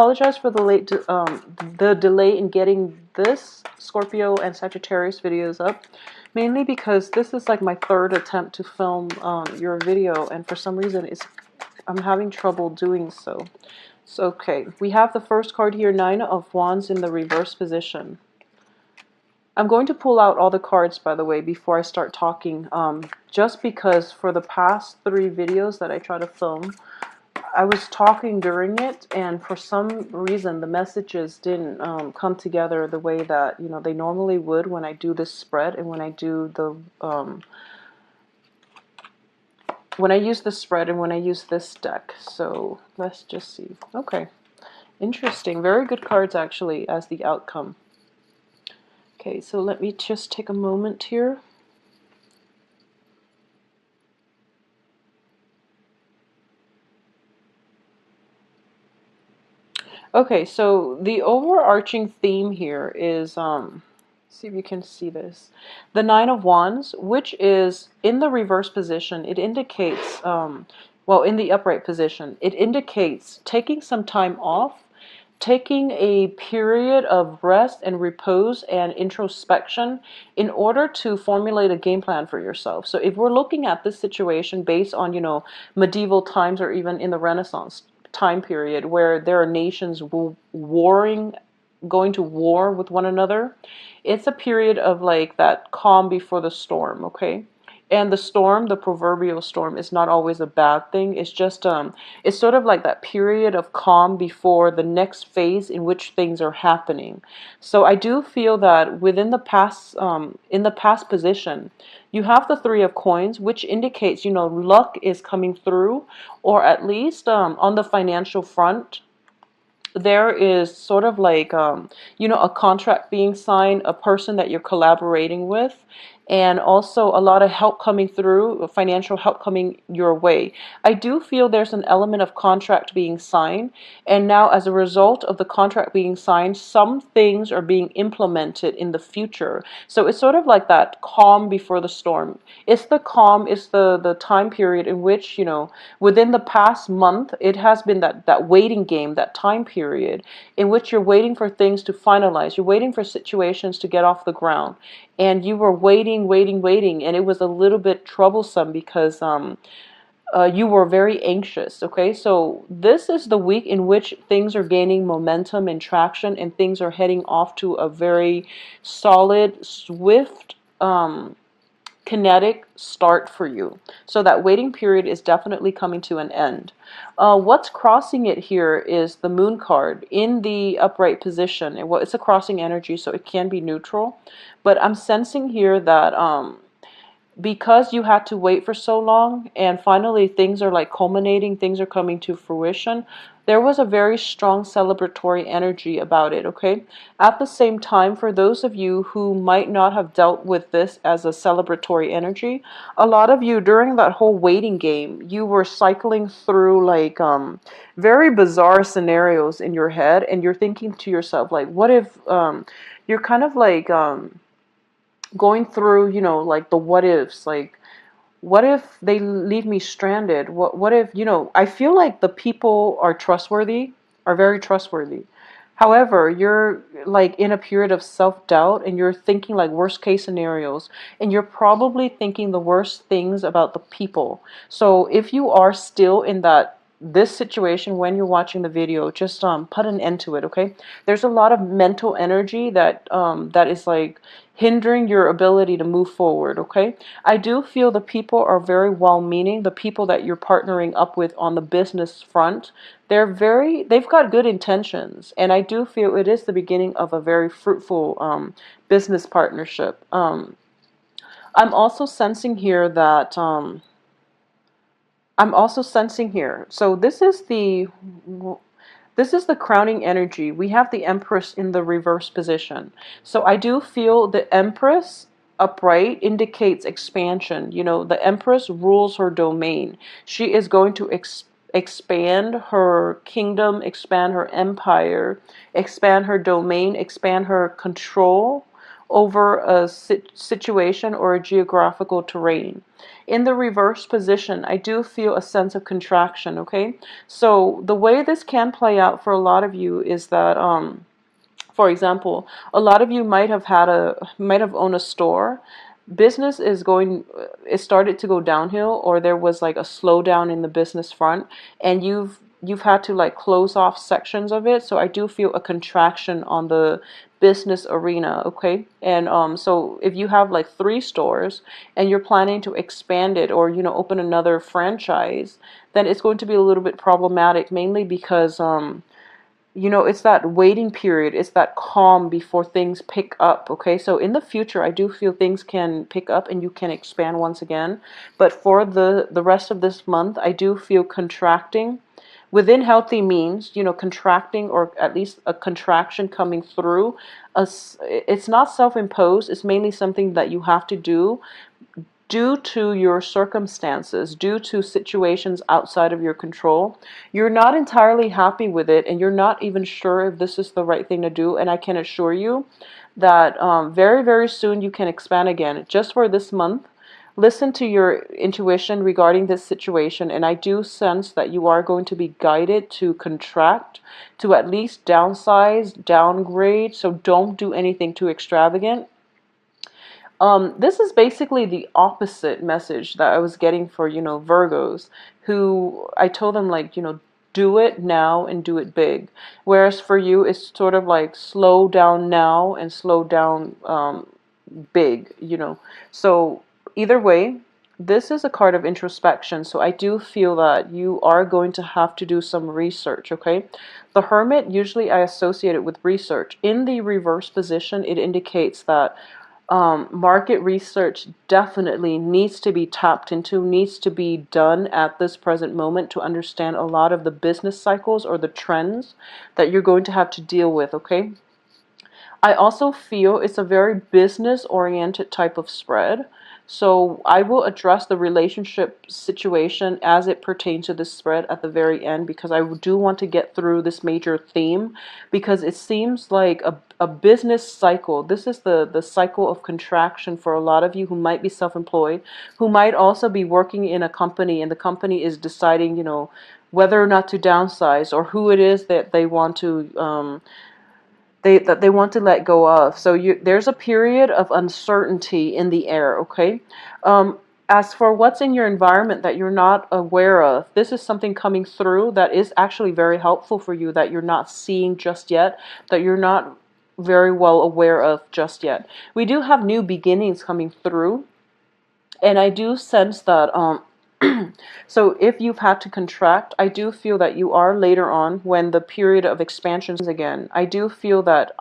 apologize for the delay in getting this Scorpio and Sagittarius videos up, mainly because this is like my third attempt to film your video, and for some reason I'm having trouble doing so. So okay, we have the first card here, Nine of Wands in the reverse position. I'm going to pull out all the cards, by the way, before I start talking, just because for the past 3 videos that I try to film, I was talking during it, and for some reason the messages didn't come together the way that, you know, they normally would when I do this spread and when I do the when I use the spread and when I use this deck. So let's just see. Okay, interesting. Very good cards actually as the outcome. Okay, so let me just take a moment here. Okay, so the overarching theme here is, see if you can see this. The Nine of Wands, which is in the reverse position, it indicates, well, in the upright position, it indicates taking some time off, taking a period of rest and repose and introspection in order to formulate a game plan for yourself. So if we're looking at this situation based on, you know, medieval times or even in the Renaissance time period where there are nations warring, going to war with one another, it's a period of like that calm before the storm, okay? And the storm, the proverbial storm, is not always a bad thing. It's just it's sort of like that period of calm before the next phase in which things are happening. So I do feel that within the past, in the past position, you have the Three of Coins, which indicates, you know, luck is coming through, or at least on the financial front, there is sort of like, you know, a contract being signed, a person that you're collaborating with, and also a lot of help coming through, financial help coming your way. I do feel there's an element of contract being signed, and now as a result of the contract being signed, some things are being implemented in the future. So it's sort of like that calm before the storm. It's the calm, it's the time period in which, you know, within the past month, it has been that waiting game, that time period in which you're waiting for things to finalize. You're waiting for situations to get off the ground. And you were waiting, and it was a little bit troublesome because you were very anxious, okay? So this is the week in which things are gaining momentum and traction, and things are heading off to a very solid, swift, kinetic start for you. So that waiting period is definitely coming to an end. What's crossing it here is the Moon card in the upright position. And well, it's a crossing energy, so it can be neutral. But I'm sensing here that because you had to wait for so long and finally things are like culminating, things are coming to fruition, there was a very strong celebratory energy about it, okay? At the same time, for those of you who might not have dealt with this as a celebratory energy, a lot of you during that whole waiting game, you were cycling through like very bizarre scenarios in your head, and you're thinking to yourself like, what if you're kind of like going through, you know, like the what ifs, like what if they leave me stranded? What if, you know, I feel like the people are trustworthy, are very trustworthy. However, you're like in a period of self-doubt and you're thinking like worst case scenarios, and you're probably thinking the worst things about the people. So if you are still in this situation when you're watching the video, just put an end to it, okay? There's a lot of mental energy that that is like hindering your ability to move forward, okay? I do feel the people are very well-meaning. The people that you're partnering up with on the business front, they've got good intentions, and I do feel it is the beginning of a very fruitful business partnership. I'm also sensing here that so this is the crowning energy. We have the Empress in the reverse position. So I do feel the Empress upright indicates expansion. You know, the Empress rules her domain. She is going to expand her kingdom, expand her empire, expand her domain, expand her control over a situation or a geographical terrain. In the reverse position, I do feel a sense of contraction, okay? So the way this can play out for a lot of you is that, for example, a lot of you might have owned a store. Business it started to go downhill, or there was like a slowdown in the business front, and you've had to like close off sections of it. So I do feel a contraction on the business arena, okay? And so if you have like 3 stores and you're planning to expand it, or open another franchise, then it's going to be a little bit problematic, mainly because it's that waiting period, it's that calm before things pick up, okay? So in the future, I do feel things can pick up and you can expand once again. But for the rest of this month, I do feel contracting within healthy means, contracting, or at least a contraction coming through. It's not self-imposed, it's mainly something that you have to do due to your circumstances, due to situations outside of your control. You're not entirely happy with it, and you're not even sure if this is the right thing to do. And I can assure you that very, very soon you can expand again. Just for this month, listen to your intuition regarding this situation, and I do sense that you are going to be guided to contract, to at least downsize, downgrade. So don't do anything too extravagant. This is basically the opposite message that I was getting for, Virgos, who I told them, like, do it now and do it big. Whereas for you, it's sort of like slow down now and slow down big, So either way, this is a card of introspection. So I do feel that you are going to have to do some research, okay? The Hermit, usually I associate it with research. In the reverse position, it indicates that market research definitely needs to be tapped into, needs to be done at this present moment to understand a lot of the business cycles or the trends that you're going to have to deal with, okay? I also feel it's a very business-oriented type of spread. So I will address the relationship situation as it pertains to this spread at the very end, because I do want to get through this major theme, because it seems like a business cycle. This is the cycle of contraction for a lot of you who might be self-employed, who might also be working in a company, and the company is deciding, whether or not to downsize, or who it is that they want to let go of. So there's a period of uncertainty in the air, okay? As for what's in your environment that you're not aware of, this is something coming through that is actually very helpful for you, that you're not seeing just yet, that you're not very well aware of just yet. We do have new beginnings coming through, and I do sense that so if you've had to contract, I do feel that you are later on, when the period of expansion again. I do feel that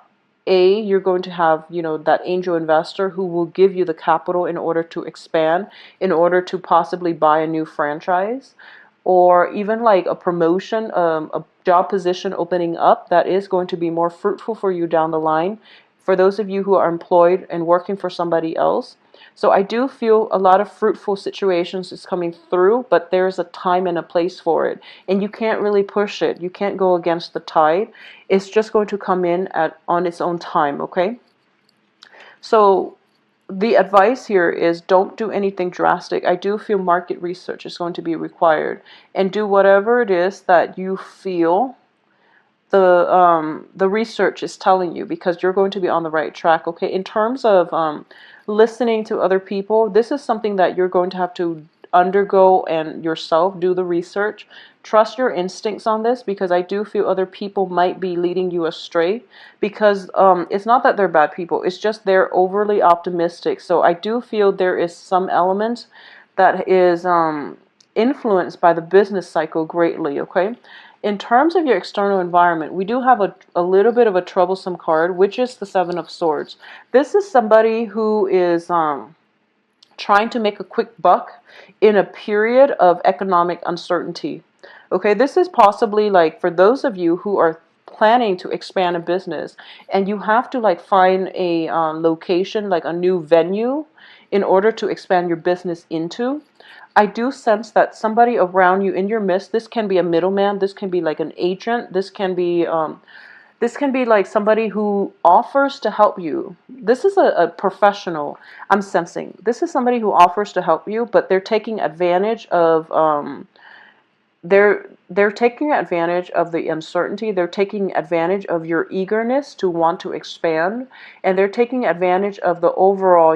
you're going to have, that angel investor who will give you the capital in order to expand, in order to possibly buy a new franchise, or even like a promotion, a job position opening up that is going to be more fruitful for you down the line, for those of you who are employed and working for somebody else. So I do feel a lot of fruitful situations is coming through, but there's a time and a place for it. And you can't really push it. You can't go against the tide. It's just going to come in on its own time, okay? So the advice here is, don't do anything drastic. I do feel market research is going to be required. And do whatever it is that you feel the research is telling you, because you're going to be on the right track, okay? In terms of listening to other people, this is something that you're going to have to undergo and yourself do the research. Trust your instincts on this, because I do feel other people might be leading you astray, because it's not that they're bad people, it's just they're overly optimistic. So I do feel there is some element that is influenced by the business cycle greatly, okay? In terms of your external environment, we do have a little bit of a troublesome card, which is the Seven of Swords. This is somebody who is trying to make a quick buck in a period of economic uncertainty. Okay, this is possibly like for those of you who are planning to expand a business, and you have to like find a location, like a new venue, in order to expand your business into. I do sense that somebody around you in your midst, this can be a middleman, this can be like an agent, this can be This can be like somebody who offers to help you. This is a professional, I'm sensing. This is somebody who offers to help you, but they're taking advantage of they're taking advantage of the uncertainty. They're taking advantage of your eagerness to want to expand, and they're taking advantage of the overall,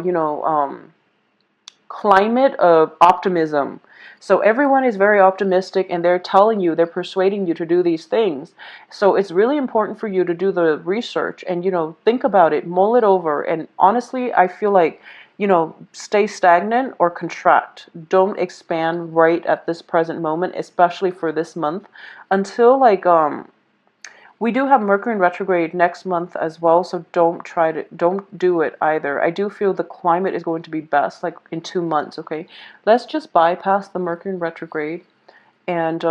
climate of optimism. So everyone is very optimistic, and they're telling you, they're persuading you to do these things. So it's really important for you to do the research and, think about it, mull it over. And honestly, I feel like, stay stagnant or contract. Don't expand right at this present moment, especially for this month, until like we do have Mercury in retrograde next month as well, so don't do it either. I do feel the climate is going to be best like in 2 months, okay? Let's just bypass the Mercury in retrograde, and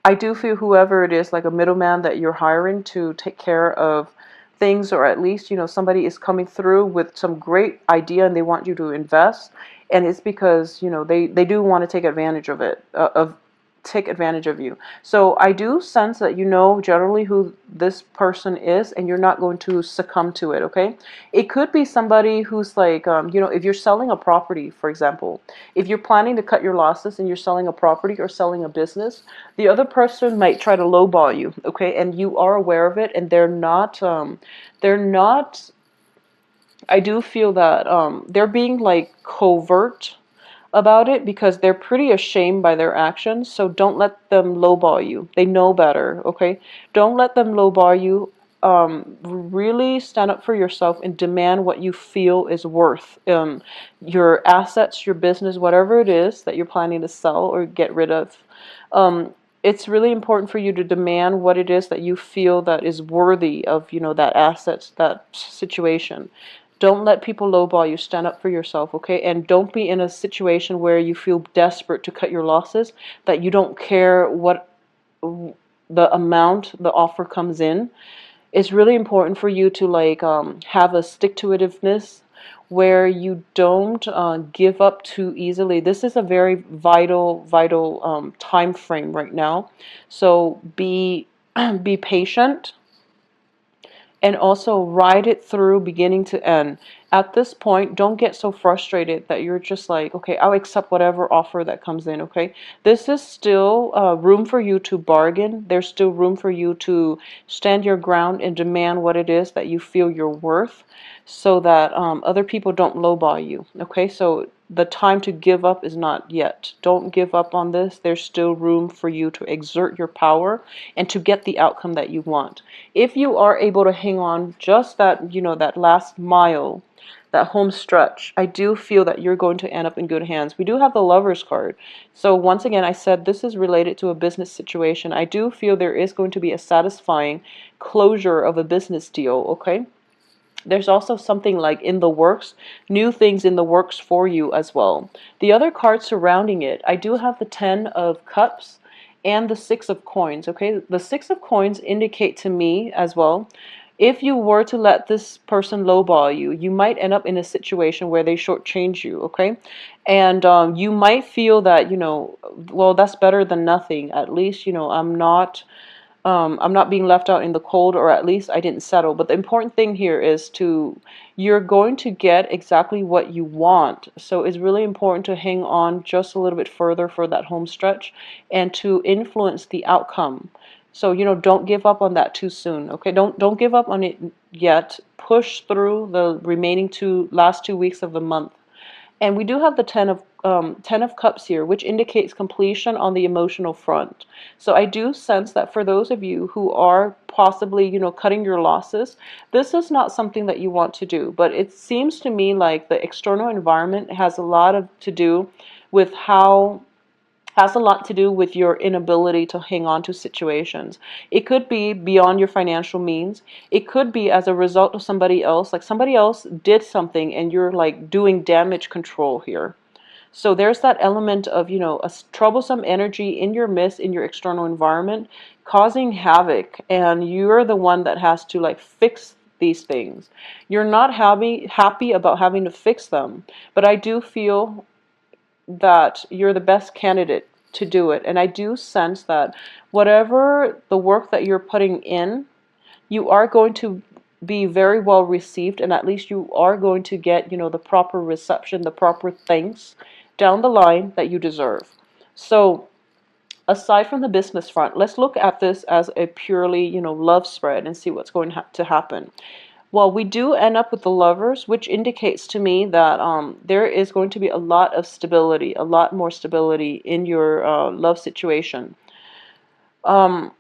I do feel whoever it is, like a middleman that you're hiring to take care of things, or at least, somebody is coming through with some great idea and they want you to invest, and it's because, they do want to take advantage of it, of take advantage of you. So I do sense that you know generally who this person is, and you're not going to succumb to it, okay? It could be somebody who's like, if you're selling a property, for example, if you're planning to cut your losses and you're selling a property or selling a business, the other person might try to lowball you, okay? And you are aware of it, and they're not, I do feel that they're being like covert about it because they're pretty ashamed by their actions. So don't let them lowball you. They know better, okay? Don't let them lowball you. Really stand up for yourself and demand what you feel is worth. Your assets, your business, whatever it is that you're planning to sell or get rid of. It's really important for you to demand what it is that you feel that is worthy of, that assets, that situation. Don't let people lowball you. Stand up for yourself, okay? And don't be in a situation where you feel desperate to cut your losses, that you don't care what the amount the offer comes in. It's really important for you to like have a stick-to-itiveness where you don't give up too easily. This is a very vital time frame right now. So be be patient, and also ride it through beginning to end. At this point, don't get so frustrated that you're just like, okay, I'll accept whatever offer that comes in, okay? This is still room for you to bargain. There's still room for you to stand your ground and demand what it is that you feel you're worth, so that other people don't lowball you, okay? So the time to give up is not yet. Don't give up on this. There's still room for you to exert your power and to get the outcome that you want. If you are able to hang on just that, that last mile, that home stretch, I do feel that you're going to end up in good hands. We do have the Lovers card. So once again, I said this is related to a business situation. I do feel there is going to be a satisfying closure of a business deal, okay? There's also something like in the works, new things in the works for you as well. The other cards surrounding it, I do have the 10 of Cups and the 6 of Coins, okay? The 6 of Coins indicate to me as well, if you were to let this person lowball you, you might end up in a situation where they shortchange you, okay? And you might feel that, well, that's better than nothing. At least, I'm not being left out in the cold, or at least I didn't settle. But the important thing here is you're going to get exactly what you want. So it's really important to hang on just a little bit further for that home stretch and to influence the outcome. So, don't give up on that too soon. Okay, don't give up on it yet. Push through the remaining last 2 weeks of the month. And we do have the 10 of Cups here, which indicates completion on the emotional front. So I do sense that for those of you who are possibly, cutting your losses, this is not something that you want to do. But it seems to me like the external environment has a lot to do with has a lot to do with your inability to hang on to situations. It could be beyond your financial means. It could be as a result of somebody else, like somebody else did something and you're like doing damage control here. So there's that element of, a troublesome energy in your midst, in your external environment, causing havoc, and you're the one that has to like fix these things. You're not happy about having to fix them, but I do feel that you're the best candidate to do it. And I do sense that whatever the work that you're putting in, you are going to be very well received, and at least you are going to get, the proper reception, the proper thanks down the line that you deserve. So aside from the business front, let's look at this as a purely, love spread and see what's going to happen. Well, we do end up with the Lovers, which indicates to me that there is going to be a lot of stability, a lot more stability in your love situation. Um,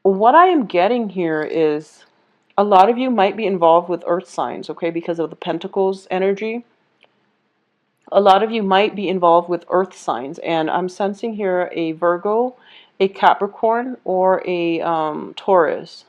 what I am getting here is a lot of you might be involved with earth signs, okay, because of the Pentacles energy. A lot of you might be involved with earth signs, and I'm sensing here a Virgo, a Capricorn, or a Taurus.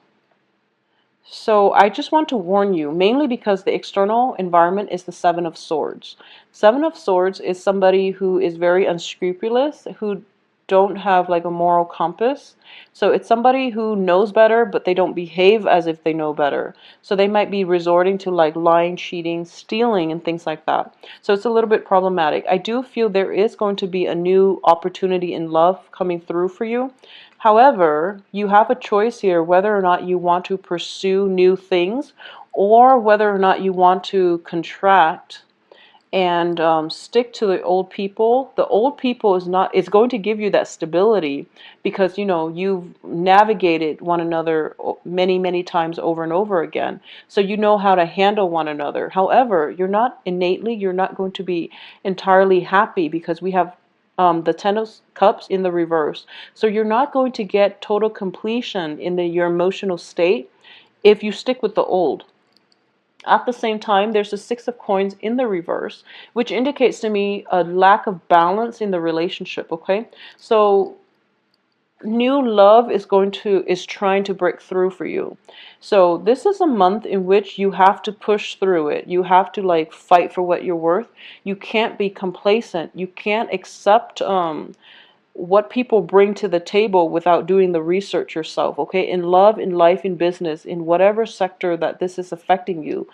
So I just want to warn you, mainly because the external environment is the Seven of Swords. Seven of Swords is somebody who is very unscrupulous, who don't have like a moral compass. So it's somebody who knows better, but they don't behave as if they know better. So they might be resorting to like lying, cheating, stealing, and things like that. So it's a little bit problematic. I do feel there is going to be a new opportunity in love coming through for you. However, you have a choice here whether or not you want to pursue new things or whether or not you want to contract and stick to the old people. The old people is going to give you that stability because you've navigated one another many times over and over again, so you know how to handle one another. However, you're not going to be entirely happy because we have the Ten of Cups in the reverse. So you're not going to get total completion in your emotional state if you stick with the old. At the same time, there's the Six of Coins in the reverse, which indicates to me a lack of balance in the relationship, okay? So new love is trying to break through for you. So this is a month in which you have to push through it. You have to like fight for what you're worth. You can't be complacent. You can't accept what people bring to the table without doing the research yourself, okay? In love, in life, in business, in whatever sector that this is affecting you,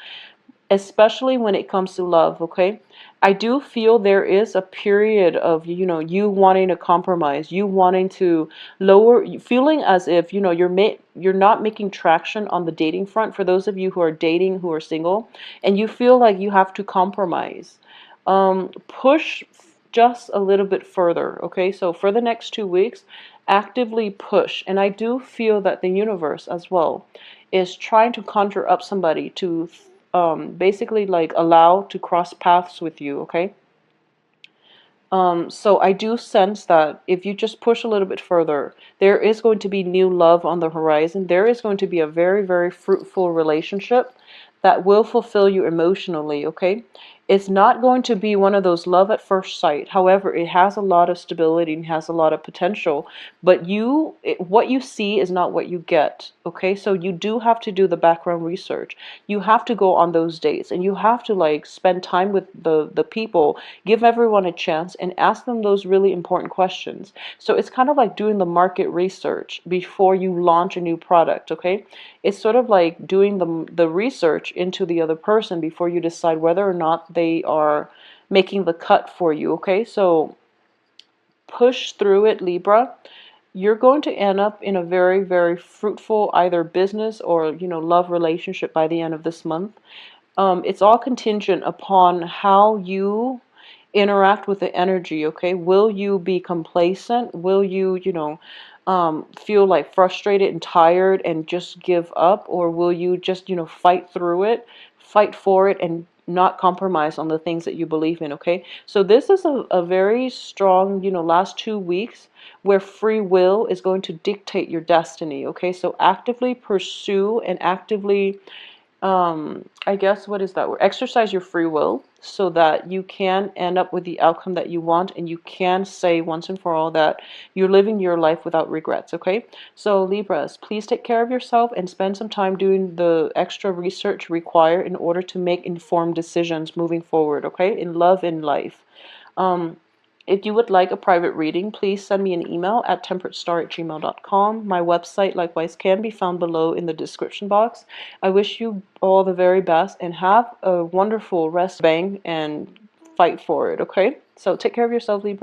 especially when it comes to love, okay? I do feel there is a period of, you wanting to compromise, you wanting to lower, feeling as if, you're not making traction on the dating front for those of you who are dating, who are single, and you feel like you have to compromise. Push just a little bit further, okay? So for the next 2 weeks, actively push. And I do feel that the universe as well is trying to conjure up somebody to basically like allow to cross paths with you, okay? So I do sense that if you just push a little bit further, there is going to be new love on the horizon. There is going to be a very, very fruitful relationship that will fulfill you emotionally, okay? It's not going to be one of those love at first sight. However, it has a lot of stability and has a lot of potential. But what you see is not what you get, okay? So you do have to do the background research. You have to go on those dates, and you have to like spend time with the people, give everyone a chance, and ask them those really important questions. So it's kind of like doing the market research before you launch a new product, okay? It's sort of like doing the research into the other person before you decide whether or not they are making the cut for you, okay? So push through it, Libra. You're going to end up in a very, very fruitful either business or, love relationship by the end of this month. It's all contingent upon how you interact with the energy, okay? Will you be complacent? Will you, feel like frustrated and tired and just give up? Or will you just, fight through it, fight for it, and not compromise on the things that you believe in, okay? So this is a very strong, last 2 weeks where free will is going to dictate your destiny, okay? So actively pursue and actively I guess, what is that word? Exercise your free will so that you can end up with the outcome that you want, and you can say once and for all that you're living your life without regrets, okay? So Libras, please take care of yourself and spend some time doing the extra research required in order to make informed decisions moving forward, okay? In love and life. Um, if you would like a private reading, please send me an email at temperatestar@gmail.com. My website, likewise, can be found below in the description box. I wish you all the very best and have a wonderful rest, bang, and fight for it, okay? So take care of yourself, Libra.